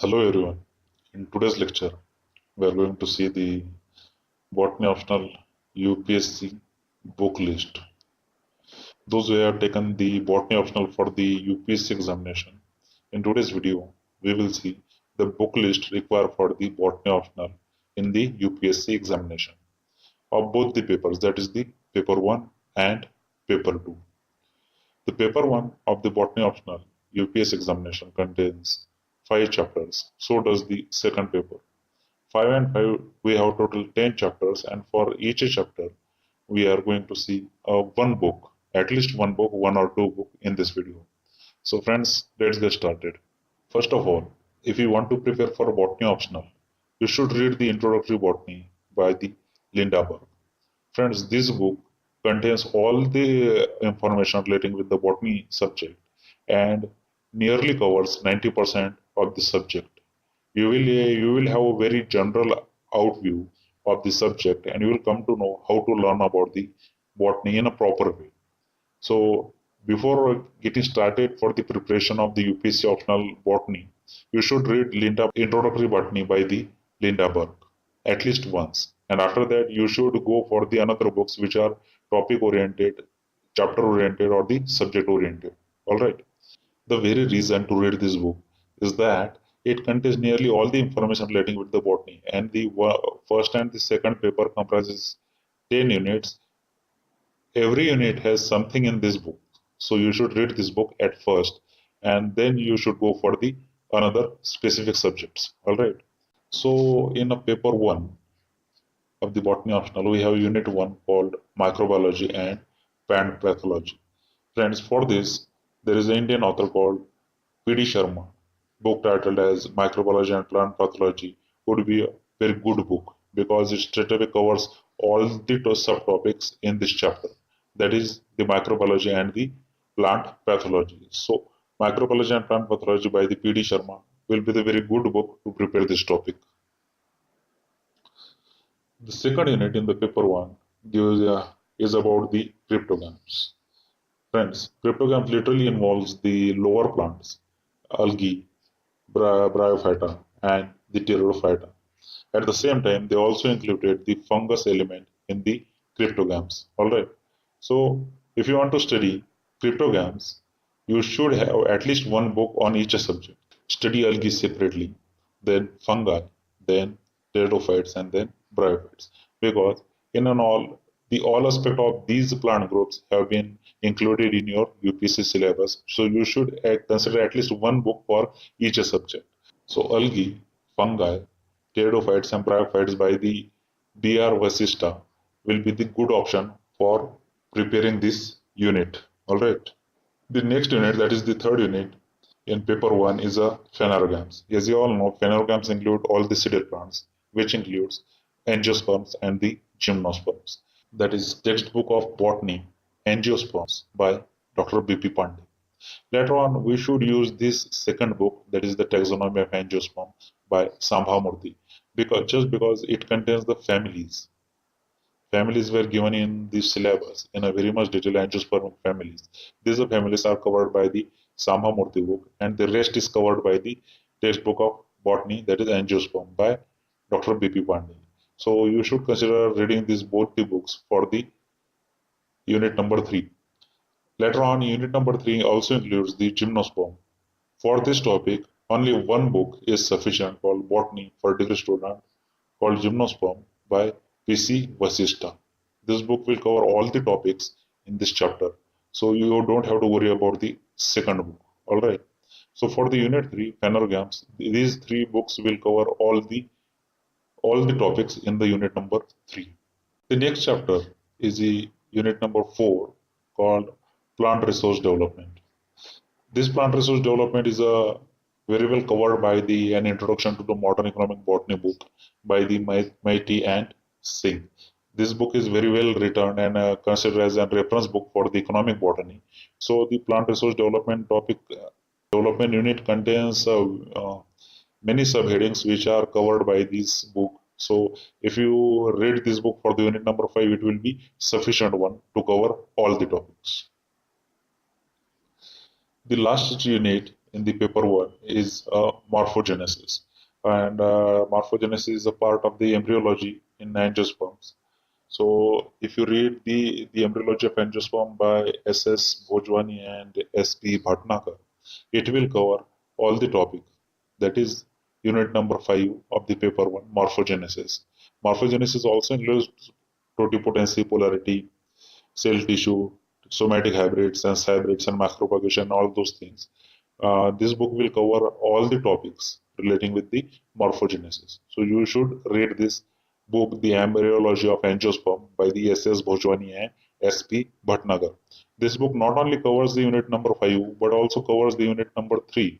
Hello everyone. In today's lecture, we are going to see the Botany Optional UPSC book list. Those who have taken the Botany Optional for the UPSC examination, in today's video, we will see the book list required for the Botany Optional in the UPSC examination of both the papers, that is the paper 1 and paper 2. The paper 1 of the Botany Optional UPSC examination contains 5 chapters, so does the second paper. 5 and 5, we have total 10 chapters, and for each chapter, we are going to see one book, at least one book, one or two book in this video. So friends, let's get started. First of all, if you want to prepare for Botany Optional, you should read the Introductory Botany by the Linda Berg. Friends, this book contains all the information relating with the botany subject and nearly covers 90% of the subject. You will have a very general overview of the subject, and you will come to know how to learn about the botany in a proper way. So before getting started for the preparation of the UPSC optional botany, you should read Linda Introductory Botany by the Linda Berg at least once. And after that, you should go for the another books which are topic oriented, chapter oriented, or the subject oriented. All right. The very reason to read this book is that it contains nearly all the information relating with the botany, and the first and the second paper comprises 10 units. Every unit has something in this book, so you should read this book at first, and then you should go for the another specific subjects. All right. So in a paper 1 of the botany optional, we have unit 1 called Microbiology and Pathology. Friends, for this, there is an Indian author called P.D. Sharma. Book titled as Microbiology and Plant Pathology would be a very good book because it straightaway covers all the subtopics in this chapter. That is the microbiology and the plant pathology. So, Microbiology and Plant Pathology by the P.D. Sharma will be the very good book to prepare this topic. The second unit in the paper 1 is about the cryptogams. Friends, cryptogams literally involves the lower plants, algae, Bryophyta, and the Pteridophyta. At the same time, they also included the fungus element in the cryptogams. Alright. So, if you want to study cryptogams, you should have at least one book on each subject. Study algae separately, then fungi, then pteridophytes, and then bryophytes. Because in an all aspect of these plant groups have been included in your UPSC syllabus. So you should consider at least one book for each subject. So algae, fungi, pteridophytes, and bryophytes by the Br. Vashishta will be the good option for preparing this unit. All right. The next unit, that is the third unit in paper 1, is a Phanerogams. As you all know, Phanerogams include all the seeded plants, which includes Angiosperms and the Gymnosperms. That is textbook of botany, Angiosperms by Dr. B.P. Pandey. Later on, we should use this second book, that is the Taxonomy of Angiosperm by Sambhamurthy, because it contains the families. Families were given in the syllabus in a very much detail. Angiosperm families. These families are covered by the Sambhamurthy book, and the rest is covered by the textbook of botany, that is Angiosperm by Dr. B.P. Pandey. So you should consider reading these both the books for the unit number 3. Later on, unit number 3 also includes the gymnosperm. For this topic, only one book is sufficient called Botany for degree student called Gymnosperm by P.C. Vashishta. This book will cover all the topics in this chapter, so you don't have to worry about the second book. Alright. So for the unit 3, Phanerogams, these 3 books will cover all the topics in the unit number 3. The next chapter is the unit number 4 called Plant Resource Development. This plant resource development is very well covered by an introduction to the modern economic botany book by the Maiti and Singh. This book is very well written and considered as a reference book for the economic botany. So the plant resource development topic development unit contains many subheadings which are covered by this book. So if you read this book for the unit number 5, it will be sufficient one to cover all the topics. The last unit in the paper 1 is morphogenesis. And morphogenesis is a part of the embryology in angiosperms. So if you read the embryology of angiosperm by S.S. Bhojwani and S.P. Bhatnagar, it will cover all the topic. That is unit number 5 of the paper 1, morphogenesis. Morphogenesis also includes totipotency, polarity, cell tissue, somatic hybrids, and macropropagation, all those things. This book will cover all the topics relating with the morphogenesis. So you should read this book, The Embryology of Angiosperm by the S.S. Bhojwani and S.P. Bhatnagar. This book not only covers the unit number 5 but also covers the unit number 3.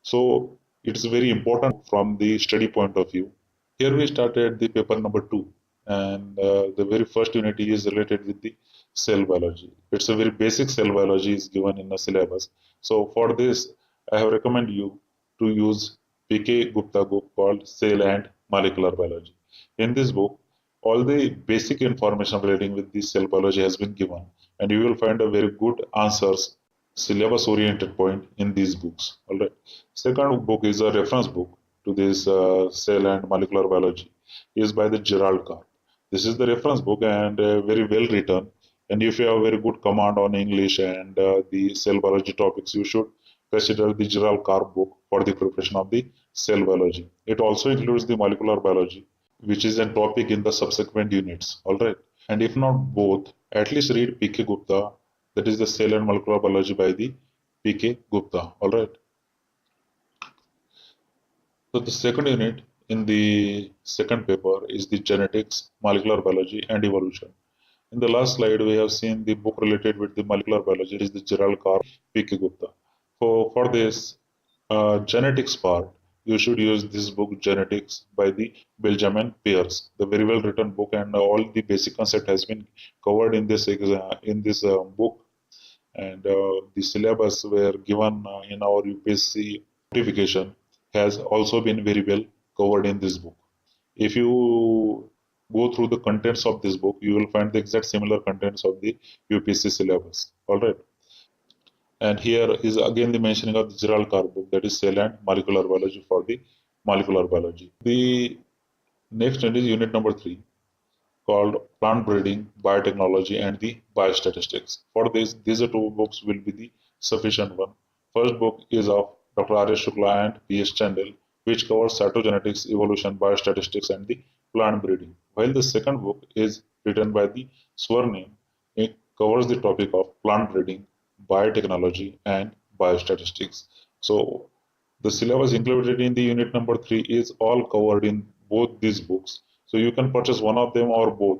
So it's very important from the study point of view. Here we started the paper number 2, and the very first unit is related with the cell biology. It's a very basic cell biology is given in the syllabus. So for this, I have recommend you to use P.K. Gupta book called Cell and Molecular Biology. In this book, all the basic information relating with the cell biology has been given, and you will find a very good answers syllabus oriented point in these books. All right. Second book is a reference book to this cell and molecular biology is by the Gerald Carp. This is the reference book and very well written. And if you have very good command on English and the cell biology topics, you should consider the Gerald Carp book for the preparation of the cell biology. It also includes the molecular biology, which is a topic in the subsequent units. All right. And if not both, at least read P.K. Gupta, that is the cell and molecular biology by the P.K. Gupta. All right. So the second unit in the second paper is the genetics, molecular biology, and evolution. In the last slide, we have seen the book related with the molecular biology is the Gerald Carp, P.K. Gupta. For this genetics part, you should use this book Genetics by the Benjamin Peirce, the very well written book, and all the basic concept has been covered in this book, and the syllabus were given in our UPSC notification has also been very well covered in this book. If you go through the contents of this book, you will find the exact similar contents of the UPSC syllabus. All right. And here is again the mentioning of the Gerald Carp book, that is Cell and Molecular Biology for the molecular biology. The next unit is unit number 3, called Plant Breeding, Biotechnology, and the Biostatistics. For this, these are two books will be the sufficient one. First book is of Dr. R. S. Shukla and P. S. Chandel, which covers cytogenetics, evolution, biostatistics, and the plant breeding. While the second book is written by the Swarnim, it covers the topic of plant breeding, biotechnology, and biostatistics. So the syllabus included in the unit number 3 is all covered in both these books. So you can purchase one of them or both.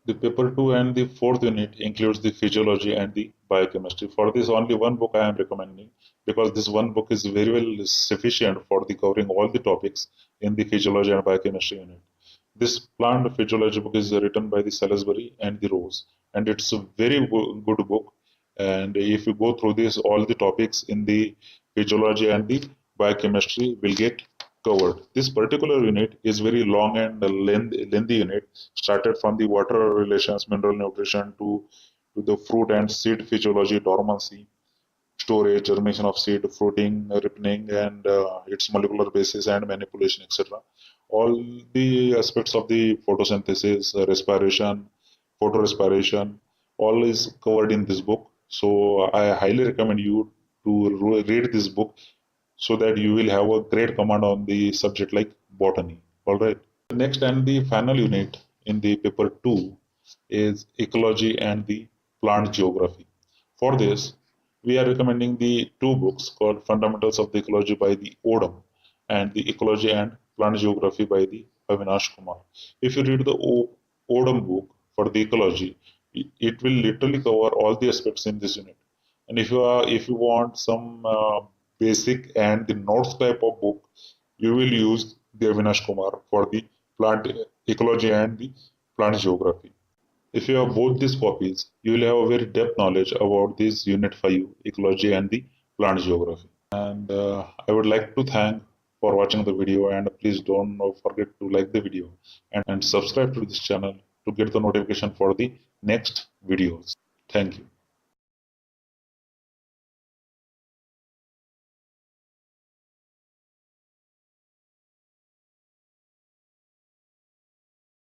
The paper 2 and the fourth unit includes the physiology and the biochemistry. For this, only one book I am recommending because this one book is very well sufficient for the covering all the topics in the physiology and biochemistry unit. This plant physiology book is written by the Salisbury and the Rose, and it's a very good book. And if you go through this, all the topics in the physiology and the biochemistry will get covered. This particular unit is very long and lengthy unit, started from the water relations, mineral nutrition to the fruit and seed physiology, dormancy, storage, germination of seed, fruiting, ripening, and its molecular basis and manipulation, etc. All the aspects of the photosynthesis, respiration, photorespiration, all is covered in this book. So I highly recommend you to read this book so that you will have a great command on the subject like botany. All right. Next and the final unit in the paper 2 is ecology and the plant geography. For this, we are recommending the two books called Fundamentals of the Ecology by the Odom and the Ecology and Plant Geography by the Avinash Kumar. If you read the Odom book for the ecology, it will literally cover all the aspects in this unit. And if you want some basic and the notes type of book, you will use the Avinash Kumar for the plant ecology and the plant geography. If you have both these copies, you will have a very depth knowledge about this Unit 5, Ecology and the Plant Geography. And I would like to thank for watching the video, and please don't forget to like the video and subscribe to this channel to get the notification for the next videos. Thank you.